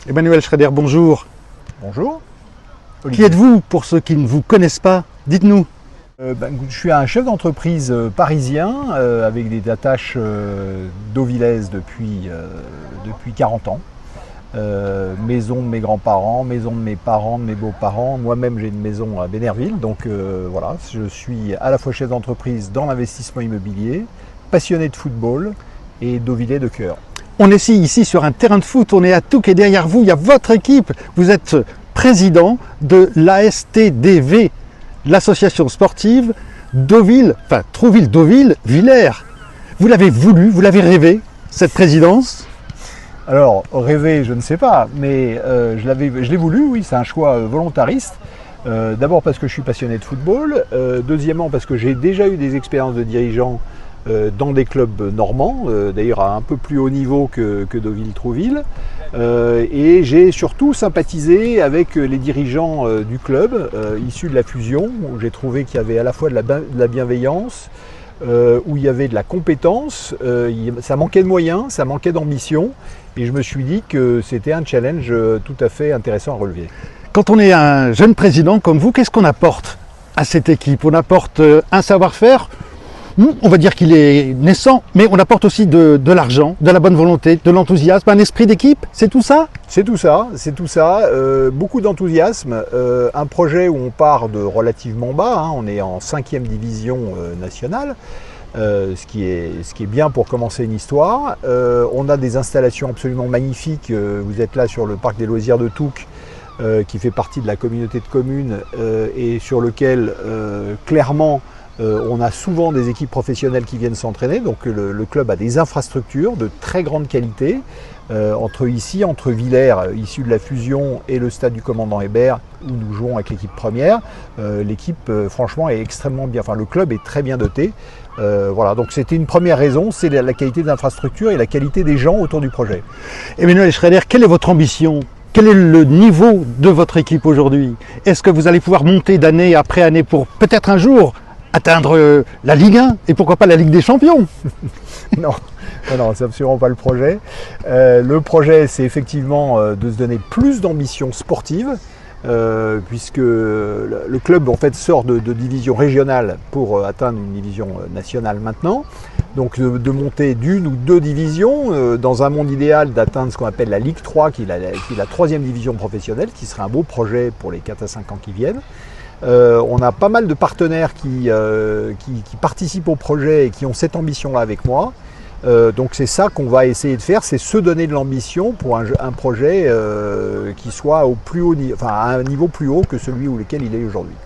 Emmanuel Schrader, bonjour. Bonjour. Qui êtes-vous pour ceux qui ne vous connaissent pas? Dites-nous. Je suis un chef d'entreprise parisien avec des attaches deauvilaises depuis 40 ans. Maison de mes grands-parents, maison de mes parents, de mes beaux-parents. Moi-même, j'ai une maison à Bénerville. Donc voilà, je suis à la fois chef d'entreprise dans l'investissement immobilier, passionné de football et deauvillais de cœur. On est ici sur un terrain de foot, on est à Touques et derrière vous, il y a votre équipe. Vous êtes président de l'ASTDV, l'association sportive Deauville, enfin Trouville-Deauville-Villers. Vous l'avez voulu, vous l'avez rêvé, cette présidence? Alors, rêver, je ne sais pas, mais je l'ai voulu, oui, c'est un choix volontariste. D'abord parce que je suis passionné de football, deuxièmement parce que j'ai déjà eu des expériences de dirigeant dans des clubs normands, d'ailleurs à un peu plus haut niveau que Deauville-Trouville, et j'ai surtout sympathisé avec les dirigeants du club issus de la fusion, où j'ai trouvé qu'il y avait à la fois de la bienveillance, où il y avait de la compétence, ça manquait de moyens, ça manquait d'ambition, et je me suis dit que c'était un challenge tout à fait intéressant à relever. Quand on est un jeune président comme vous, qu'est-ce qu'on apporte à cette équipe? On apporte un savoir-faire, on va dire qu'il est naissant, mais on apporte aussi de l'argent, de la bonne volonté, de l'enthousiasme, un esprit d'équipe, c'est tout ça? C'est tout ça, beaucoup d'enthousiasme, un projet où on part de relativement bas, on est en 5e division nationale, ce qui est bien pour commencer une histoire. On a des installations absolument magnifiques, vous êtes là sur le parc des loisirs de Touques, qui fait partie de la communauté de communes et sur lequel clairement on a souvent des équipes professionnelles qui viennent s'entraîner, donc le club a des infrastructures de très grande qualité. Entre Villers, issu de la fusion, et le stade du commandant Hébert, où nous jouons avec l'équipe première, l'équipe franchement est extrêmement bien, enfin le club est très bien doté. Voilà, donc c'était une première raison, c'est la qualité de l'infrastructure et la qualité des gens autour du projet. Emmanuel Schrader, quelle est votre ambition? Quel est le niveau de votre équipe aujourd'hui? Est-ce que vous allez pouvoir monter d'année après année pour peut-être un jour atteindre la Ligue 1 et pourquoi pas la Ligue des Champions? Non, c'est absolument pas le projet. Le projet, c'est effectivement de se donner plus d'ambition sportive, puisque le club en fait sort de division régionale pour atteindre une division nationale maintenant. Donc de monter d'une ou deux divisions, dans un monde idéal d'atteindre ce qu'on appelle la Ligue 3, qui est la 3e division professionnelle, qui serait un beau projet pour les 4 à 5 ans qui viennent. On a pas mal de partenaires qui participent au projet et qui ont cette ambition-là avec moi. Donc c'est ça qu'on va essayer de faire, c'est se donner de l'ambition pour un projet qui soit au plus haut, à un niveau plus haut que celui où lequel il est aujourd'hui.